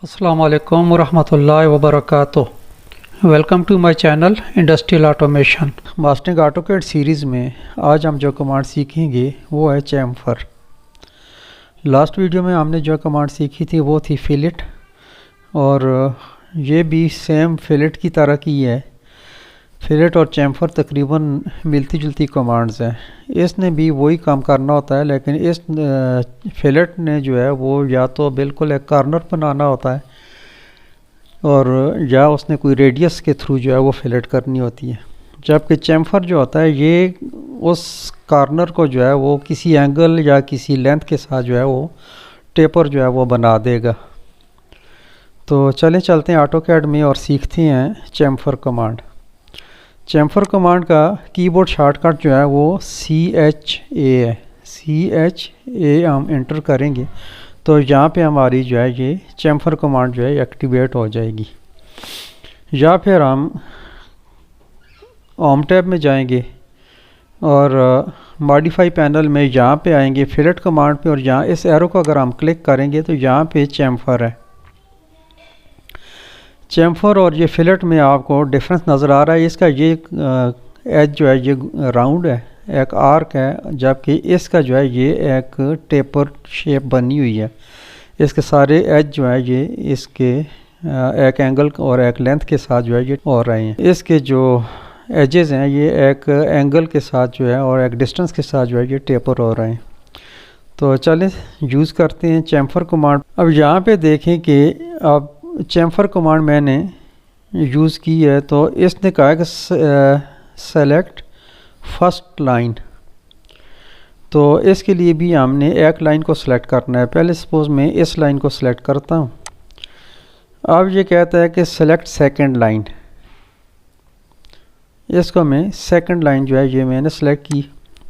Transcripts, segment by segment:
अस्सलाम वालेकुम वरहमतुल्लाहि वबरकातुह। Welcome to my channel industrial automation. Mastering AutoCAD series में आज हम जो कमांड सीखेंगे वो है चैम्फर। लास्ट वीडियो में हमने जो कमांड सीखी थी वो थी फिलेट, और ये भी सेम फिलेट की तरह की है। फिलेट और चैम्फर तकरीबन मिलती जुलती कमांड्स हैं। इसने भी वही काम करना होता है, लेकिन इस फिलेट ने जो है वो या तो बिल्कुल एक कॉर्नर बनाना होता है, और या उसने कोई रेडियस के थ्रू जो है वो फिलेट करनी होती है। जबकि चैम्फर जो होता है ये उस कॉर्नर को जो है वो किसी एंगल या किसी लेंथ के साथ जो है वो टेपर जो है वो बना देगा। तो चलते हैं ऑटोकैड में और सीखते हैं चैम्फर कमांड। चैम्फर कमांड का कीबोर्ड शॉर्टकट जो है वो CHA है। CHA हम इंटर करेंगे तो यहाँ पे हमारी जो है ये चैम्फर कमांड जो है एक्टिवेट हो जाएगी। या फिर हम होम टैब में जाएंगे और मॉडिफाई पैनल में यहाँ पे आएंगे फिलेट कमांड पे, और यहाँ इस एरो को अगर हम क्लिक करेंगे तो यहाँ पे चैम्फर है। चैम्फर और ये फिलेट में आपको डिफरेंस नज़र आ रहा है। इसका ये एज जो है ये राउंड है, एक आर्क है, जबकि इसका जो है ये एक टेपर शेप बनी हुई है। इसके सारे एज जो है ये इसके एक एंगल और एक लेंथ के साथ जो है ये हो रहे हैं। इसके जो एजेस हैं ये एक एंगल के साथ जो है और एक डिस्टेंस के साथ जो है ये टेपर हो रहे हैं। तो चलें यूज़ करते हैं चैम्फर कमांड। अब यहाँ पे देखें कि अब चैम्फर कमांड मैंने यूज़ की है, तो इसने कहा है कि सेलेक्ट फर्स्ट लाइन। तो इसके लिए भी हमने एक लाइन को सिलेक्ट करना है। पहले सपोज़ मैं इस लाइन को सिलेक्ट करता हूँ। अब ये कहता है कि सेलेक्ट सेकंड लाइन। इसको मैं सेकंड लाइन जो है ये मैंने सेलेक्ट की।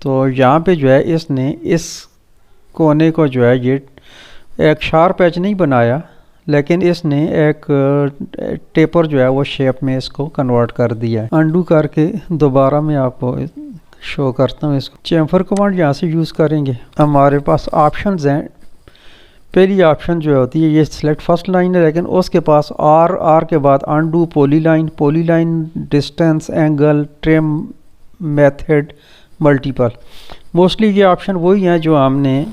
तो यहाँ पे जो है इसने इस कोने को जो है ये एक शार्प एज नहीं बनाया, लेकिन इसने एक टेपर जो है वो शेप में इसको कन्वर्ट कर दिया है। अंडू करके दोबारा मैं आपको शो करता हूँ इसको। चैम्फर कमांड यहाँ से यूज़ करेंगे। हमारे पास ऑप्शंस हैं। पहली ऑप्शन जो होती है ये सिलेक्ट फर्स्ट लाइन है, लेकिन उसके पास आर के बाद undo, polyline, distance, angle, trim, method, multiple. Mostly ये ऑप्शन वही हैं जो हमने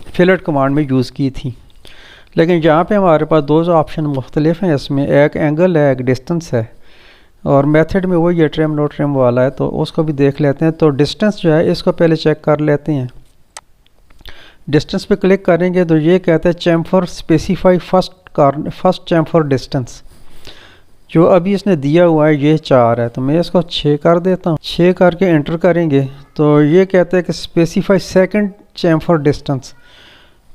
फिलेट कमांड में यूज़ की थी, लेकिन यहाँ पे हमारे पास दो ऑप्शन मुख्तलिफ हैं। इसमें एक एंगल है, एक डिस्टेंस है, और मेथड में वही है ट्रिम नो ट्रिम वाला है, तो उसको भी देख लेते हैं। तो डिस्टेंस जो है इसको पहले चेक कर लेते हैं। डिस्टेंस पे क्लिक करेंगे तो ये कहते हैं chamfer specify first chamfer distance. जो अभी इसने दिया हुआ है ये 4 है, तो मैं इसको 6 कर देता हूँ। 6 करके एंटर करेंगे तो ये कहते हैं कि स्पेसिफाई सेकेंड चैम्फर डिस्टेंस।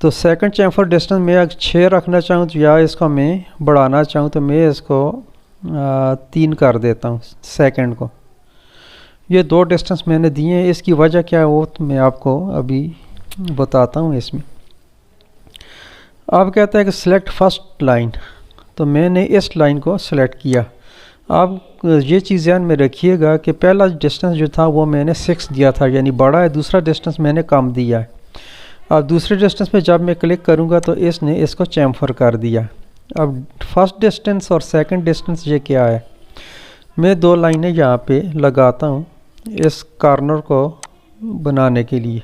तो सेकंड चैम्फर डिस्टेंस में अगर 6 रखना चाहूँ तो या इसको मैं बढ़ाना चाहूँ तो मैं इसको 3 कर देता हूँ सेकंड को। ये दो डिस्टेंस मैंने दिए हैं। इसकी वजह क्या है वो तो मैं आपको अभी बताता हूँ। इसमें अब कहता है कि सिलेक्ट फर्स्ट लाइन, तो मैंने इस लाइन को सिलेक्ट किया। अब ये चीज़ ध्यान में रखिएगा कि पहला डिस्टेंस जो था वो मैंने 6 दिया था, यानी बड़ा है। दूसरा डिस्टेंस मैंने कम दिया है। अब दूसरे डिस्टेंस पे जब मैं क्लिक करूंगा तो इसने इसको चैम्फर कर दिया। अब फर्स्ट डिस्टेंस और सेकंड डिस्टेंस ये क्या है, मैं 2 लाइनें यहाँ पे लगाता हूँ इस कॉर्नर को बनाने के लिए।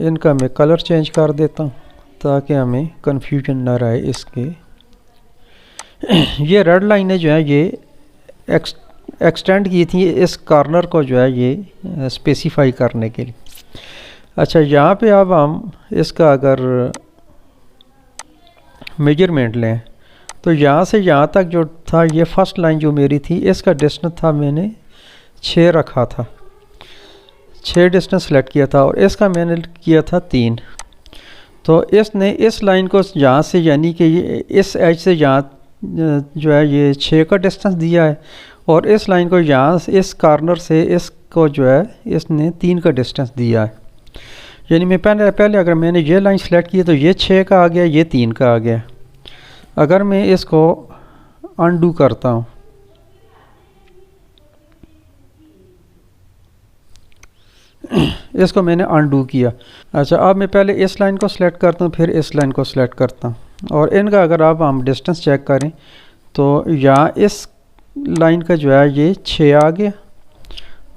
इनका मैं कलर चेंज कर देता हूँ ताकि हमें कंफ्यूजन ना रहे इसके। ये रेड लाइनें जो है ये एक्सटेंड की थी इस कॉर्नर को जो है ये स्पेसिफाई करने के लिए। अच्छा, यहाँ पे अब हम इसका अगर मेजरमेंट लें तो यहाँ से यहाँ तक जो था ये फर्स्ट लाइन जो मेरी थी इसका डिस्टेंस था मैंने 6 रखा था। 6 डिस्टेंस सेलेक्ट किया था और इसका मैंने किया था 3। तो इसने इस लाइन को यहाँ से यानी कि इस एज से यहाँ जो है ये 6 का डिस्टेंस दिया है, और इस लाइन को यहाँ से इस कॉर्नर से इसको जो है इसने 3 का डिस्टेंस दिया है। यानी मैं पहले अगर मैंने ये लाइन सेलेक्ट की तो ये 6 का आ गया, ये 3 का आ गया। अगर मैं इसको अनडू करता हूँ इसको मैंने अनडू किया। अच्छा, अब मैं पहले इस लाइन को सिलेक्ट करता हूँ, फिर इस लाइन को सिलेक्ट करता हूँ, और इनका अगर आप हम डिस्टेंस चेक करें तो यहाँ इस लाइन का जो है ये 6 आ गया,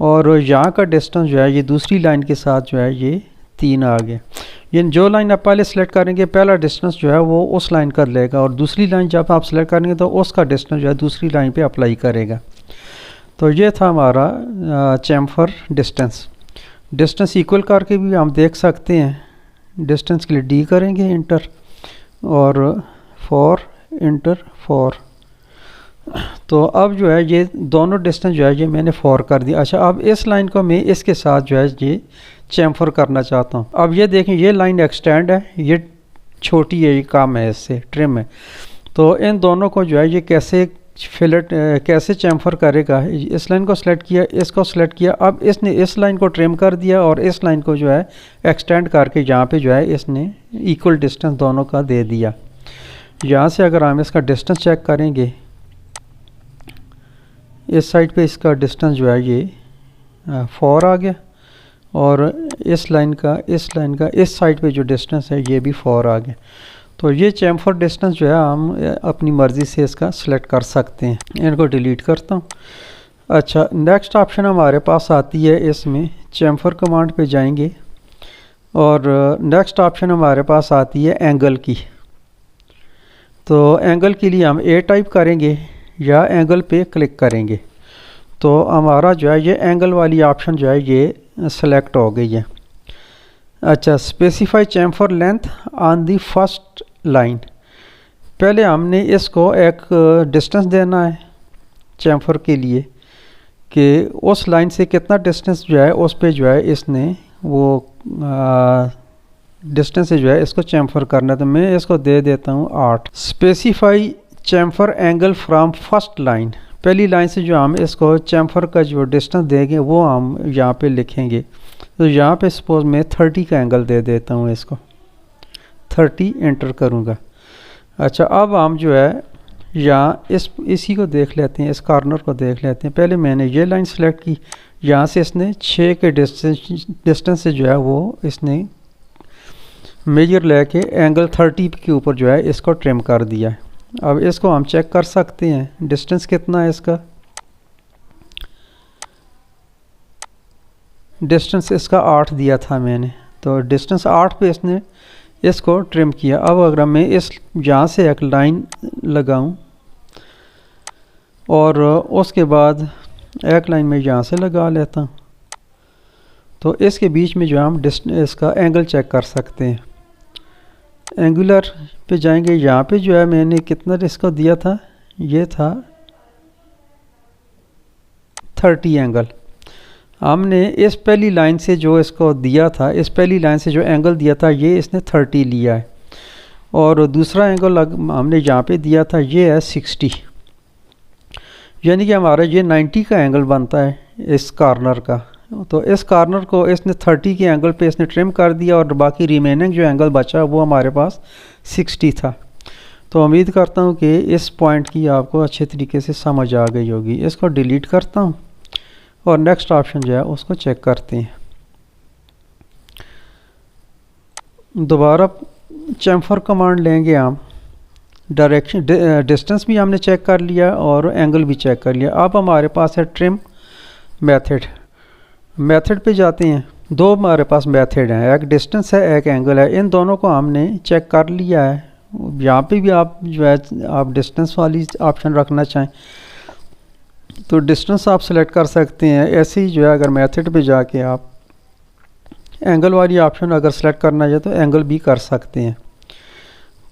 और यहाँ का डिस्टेंस जो है ये दूसरी लाइन के साथ जो है ये 3 आ गया। ये जो लाइन आप पहले सेलेक्ट करेंगे पहला डिस्टेंस जो है वो उस लाइन का लेगा, और दूसरी लाइन जब आप सेलेक्ट करेंगे तो उसका डिस्टेंस जो है दूसरी लाइन पे अप्लाई करेगा। तो ये था हमारा चैम्फर डिस्टेंस। डिस्टेंस इक्वल करके भी हम देख सकते हैं। डिस्टेंस के लिए डी करेंगे इंटर, और 4 इंटर 4। तो अब जो है ये दोनों डिस्टेंस जो है ये मैंने 4 कर दिया। अच्छा, अब इस लाइन को मैं इसके साथ जो है ये चैम्फर करना चाहता हूँ। अब ये देखें, ये लाइन एक्सटेंड है, ये छोटी है, ये कम है, इससे ट्रिम है। तो इन दोनों को जो है ये कैसे फिलेट कैसे चैम्फर करेगा। इस लाइन को सिलेक्ट किया, इसको सिलेक्ट किया, अब इसने इस लाइन को ट्रिम कर दिया और इस लाइन को जो है एक्सटेंड करके यहाँ पे जो है इसने इक्वल डिस्टेंस दोनों का दे दिया। यहाँ से अगर हम इसका डिस्टेंस चेक करेंगे, इस साइड पे इसका डिस्टेंस जो है ये 4 आ गया, और इस लाइन का इस साइड पे जो डिस्टेंस है ये भी 4 आ गया। तो ये चैम्फर डिस्टेंस जो है हम अपनी मर्ज़ी से इसका सिलेक्ट कर सकते हैं। इनको डिलीट करता हूँ। अच्छा, नेक्स्ट ऑप्शन हमारे पास आती है, इसमें चैम्फर कमांड पे जाएंगे, और नेक्स्ट ऑप्शन हमारे पास आती है एंगल की। तो एंगल के लिए हम ए टाइप करेंगे या एंगल पे क्लिक करेंगे, तो हमारा जो है ये एंगल वाली ऑप्शन जो है ये सेलेक्ट हो गई है। अच्छा, specify chamfer length on the first line. पहले हमने इसको एक डिस्टेंस देना है चैम्फर के लिए कि उस लाइन से कितना डिस्टेंस जो है उस पे जो है इसने वो डिस्टेंस से जो है इसको चैम्फर करना है। तो मैं इसको दे देता हूँ 8। Specify chamfer angle from first line. पहली लाइन से जो हम इसको चैम्फर का जो डिस्टेंस देंगे वो हम यहाँ पे लिखेंगे। तो यहाँ पे सपोज मैं 30 का एंगल दे देता हूँ, इसको 30 एंटर करूँगा। अच्छा, अब हम जो है यहाँ इसी को देख लेते हैं, इस कॉर्नर को देख लेते हैं। पहले मैंने ये लाइन सेलेक्ट की, यहाँ से इसने 6 के डिस्टेंस से जो है वो इसने मेजर लेके एंगल 30 के ऊपर जो है इसको ट्रिम कर दिया है। अब इसको हम चेक कर सकते हैं डिस्टेंस कितना है इसका। डिस्टेंस इसका 8 दिया था मैंने, तो डिस्टेंस 8 पे इसने इसको ट्रिम किया। अब अगर मैं इस यहाँ से एक लाइन लगाऊं और उसके बाद एक लाइन में यहाँ से लगा लेता हूँ, तो इसके बीच में जो हम इसका एंगल चेक कर सकते हैं। एंगुलर पे जाएंगे, यहाँ पे जो है मैंने कितना इसको दिया था, ये था 30 एंगल। हमने इस पहली लाइन से जो इसको दिया था, इस पहली लाइन से जो एंगल दिया था ये इसने 30 लिया है, और दूसरा एंगल हमने यहाँ पे दिया था ये है 60, यानी कि हमारा ये 90 का एंगल बनता है इस कॉर्नर का। तो इस कॉर्नर को इसने 30 के एंगल पे इसने ट्रिम कर दिया, और बाकी रिमेनिंग जो एंगल बचा वो हमारे पास 60 था। तो उम्मीद करता हूँ कि इस पॉइंट की आपको अच्छे तरीके से समझ आ गई होगी। इसको डिलीट करता हूँ और नेक्स्ट ऑप्शन जो है उसको चेक करते हैं। दोबारा चैम्फर कमांड लेंगे हम। डायरेक्शन डिस्टेंस भी हमने चेक कर लिया और एंगल भी चेक कर लिया। अब हमारे पास है ट्रिम मेथड पे जाते हैं। दो हमारे पास मेथड हैं, एक डिस्टेंस है एक एंगल है। इन दोनों को हमने चेक कर लिया है। यहाँ पे भी आप जो है आप डिस्टेंस वाली ऑप्शन रखना चाहें तो डिस्टेंस आप सेलेक्ट कर सकते हैं। ऐसे ही जो है अगर मेथड पे जाके आप एंगल वाली ऑप्शन अगर सेलेक्ट करना चाहे तो एंगल भी कर सकते हैं।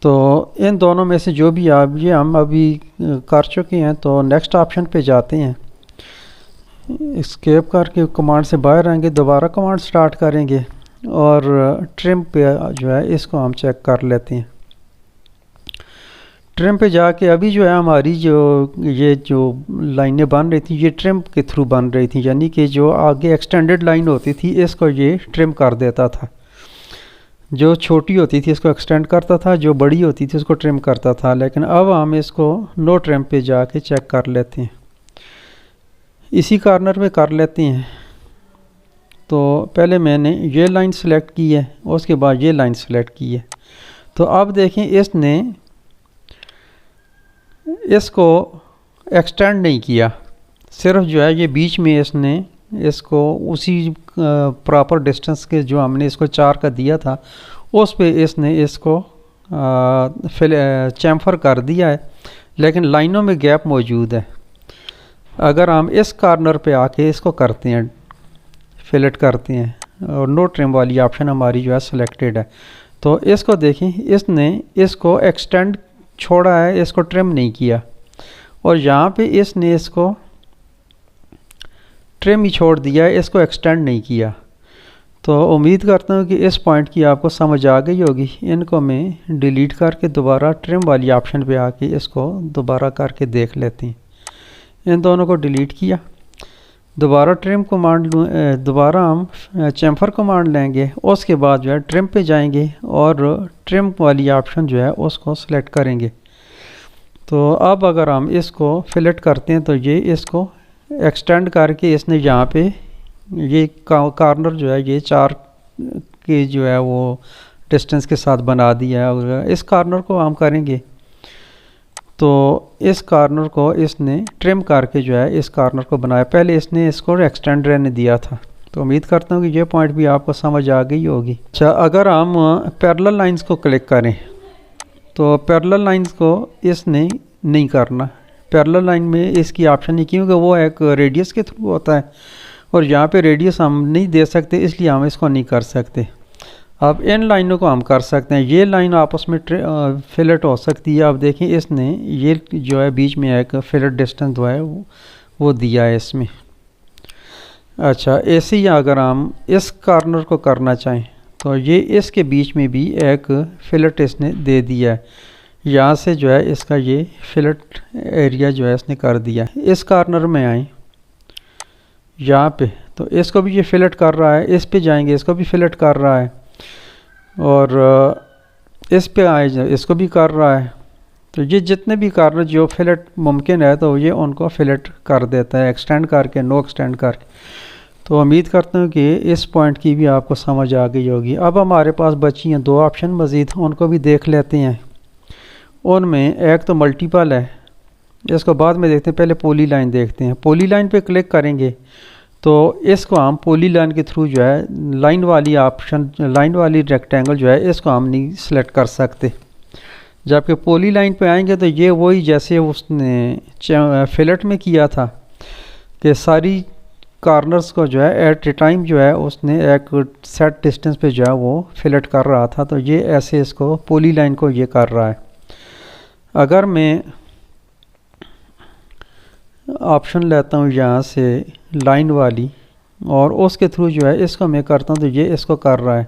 तो इन दोनों में से जो भी आप ये हम अभी कर चुके हैं, तो नेक्स्ट ऑप्शन पे जाते हैं। एस्केप करके कमांड से बाहर आएंगे, दोबारा कमांड स्टार्ट करेंगे और ट्रिम पे जो है इसको हम चेक कर लेते हैं। ट्रिम पे जाके अभी जो है हमारी ये जो लाइनें बन रही थी ये ट्रिम के थ्रू बन रही थी, यानी कि जो आगे एक्सटेंडेड लाइन होती थी इसको ये ट्रिम कर देता था। जो छोटी होती थी इसको एक्सटेंड करता था, जो बड़ी होती थी उसको ट्रिम करता था। लेकिन अब हम इसको नो ट्रिम पे जाके चेक कर लेते हैं। इसी कॉर्नर पे कर लेते हैं। तो पहले मैंने ये लाइन सेलेक्ट की है, उसके बाद ये लाइन सेलेक्ट की है। तो अब देखें इसने इसको एक्सटेंड नहीं किया, सिर्फ जो है ये बीच में इसने इसको उसी प्रॉपर डिस्टेंस के जो हमने इसको 4 का दिया था उस पे इसने इसको चैम्फर कर दिया है, लेकिन लाइनों में गैप मौजूद है। अगर हम इस कॉर्नर पे आके इसको करते हैं, फिलेट करते हैं और नो ट्रिम वाली ऑप्शन हमारी जो है सिलेक्टेड है, तो इसको देखें इसने इसको एक्सटेंड छोड़ा है, इसको ट्रिम नहीं किया, और यहाँ पे इसने इसको ट्रिम ही छोड़ दिया है, इसको एक्सटेंड नहीं किया। तो उम्मीद करता हूँ कि इस पॉइंट की आपको समझ आ गई होगी। इनको मैं डिलीट करके दोबारा ट्रिम वाली ऑप्शन पे आके इसको दोबारा करके देख लेते हैं। इन दोनों को डिलीट किया, दोबारा ट्रिम कमांड दोबारा हम चैम्फर कमांड लेंगे, उसके बाद जो है ट्रिम पे जाएंगे और ट्रिम वाली ऑप्शन जो है उसको सिलेक्ट करेंगे। तो अब अगर हम इसको फिलेट करते हैं तो ये इसको एक्सटेंड करके इसने यहाँ पे ये कॉर्नर जो है ये 4 के जो है वो डिस्टेंस के साथ बना दिया है। और इस कॉर्नर को हम करेंगे तो इस कॉर्नर को इसने ट्रिम करके जो है इस कॉर्नर को बनाया, पहले इसने इसको एक्सटेंड रहने दिया था। तो उम्मीद करता हूँ कि ये पॉइंट भी आपको समझ आ गई होगी। अच्छा, अगर हम पैरेलल लाइंस को क्लिक करें तो पैरेलल लाइंस को इसने नहीं करना, पैरेलल लाइन में इसकी ऑप्शन नहीं, क्योंकि वो एक रेडियस के थ्रू होता है और यहाँ पे रेडियस हम नहीं दे सकते, इसलिए हम इसको नहीं कर सकते। अब इन लाइनों को हम कर सकते हैं, ये लाइन आपस में फिलेट हो सकती है। अब देखें इसने ये जो है बीच में एक फिलेट डिस्टेंस जो है वो दिया है इसमें। अच्छा, ऐसे ही अगर हम इस कॉर्नर को करना चाहें तो ये इसके बीच में भी एक फिलेट इसने दे दिया है, यहाँ से जो है इसका ये फिलेट एरिया जो है इसने कर दिया है। इस कॉर्नर में आए यहाँ पे तो इसको भी ये फिलेट कर रहा है, इस पे जाएंगे इसको भी फिलेट कर रहा है, और इस पे आए इसको भी कर रहा है। तो ये जितने भी कॉर्नर जो फिलेट मुमकिन है तो ये उनको फिलेट कर देता है, एक्सटेंड करके नो एक्सटेंड करके। तो उम्मीद करता हूँ कि इस पॉइंट की भी आपको समझ आ गई होगी। अब हमारे पास बची हैं 2 ऑप्शन मज़ीद, उनको भी देख लेते हैं। उनमें एक तो मल्टीपल है, इसको बाद में देखते हैं, पहले पॉली लाइन देखते हैं। पॉली लाइन पे क्लिक करेंगे तो इसको हम पॉली लाइन के थ्रू जो है लाइन वाली ऑप्शन, लाइन वाली रेक्टेंगल जो है इसको हम नहीं सेलेक्ट कर सकते। जबकि पॉली लाइन पे आएंगे तो ये वही जैसे उसने फिलेट में किया था कि सारी कॉर्नर्स को जो है एट ए टाइम जो है उसने एक सेट डिस्टेंस पे जो है वो फिलेट कर रहा था, तो ये ऐसे इसको पॉली लाइन को ये कर रहा है। अगर मैं ऑप्शन लेता हूँ यहाँ से लाइन वाली और उसके थ्रू जो है इसको मैं करता हूँ तो ये इसको कर रहा है,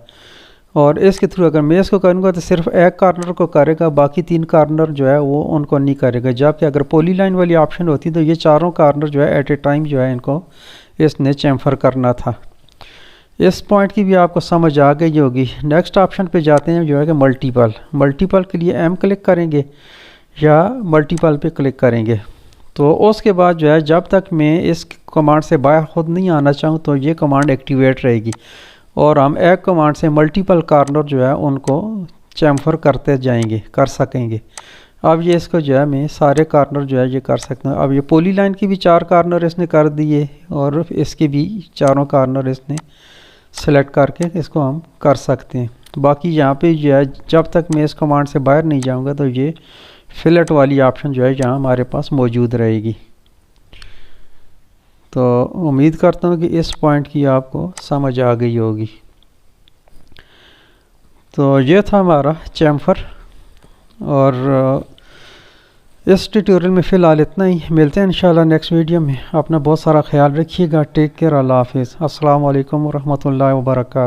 और इसके थ्रू अगर मैं इसको करूँगा तो सिर्फ एक कॉर्नर को करेगा, बाकी 3 कॉर्नर जो है वो उनको नहीं करेगा। जबकि अगर पॉली लाइन वाली ऑप्शन होती तो ये चारों कॉर्नर जो है एट ए टाइम जो है इनको इसने चैम्फर करना था। इस पॉइंट की भी आपको समझ आ गई होगी। नेक्स्ट ऑप्शन पे जाते हैं जो है कि मल्टीपल। मल्टीपल के लिए M क्लिक करेंगे या मल्टीपल पे क्लिक करेंगे। तो उसके बाद जो है जब तक मैं इस कमांड से बाहर खुद नहीं आना चाहूँ तो ये कमांड एक्टिवेट रहेगी, और हम एक कमांड से मल्टीपल कॉर्नर जो है उनको चैम्फर करते जाएंगे, कर सकेंगे। अब ये इसको जो है मैं सारे कॉर्नर जो है ये कर सकता हूँ। अब ये पॉली लाइन की भी 4 कॉर्नर इसने कर दिए और इसके भी चारों कॉर्नर इसने सेलेक्ट करके इसको हम कर सकते हैं। बाकी यहाँ पे जो है जब तक मैं इस कमांड से बाहर नहीं जाऊँगा तो ये फिलेट वाली ऑप्शन जो है यहाँ हमारे पास मौजूद रहेगी। तो उम्मीद करता हूँ कि इस पॉइंट की आपको समझ आ गई होगी। तो ये था हमारा चैम्फर, और इस ट्यूटोरियल में फ़िलहाल इतना ही। मिलते हैं इंशाल्लाह नेक्स्ट वीडियो में। अपना बहुत सारा ख्याल रखिएगा। टेक केयर, अल्लाह हाफिज़। अस्सलाम वालेकुम रहमतुल्लाहि व बरकातहू।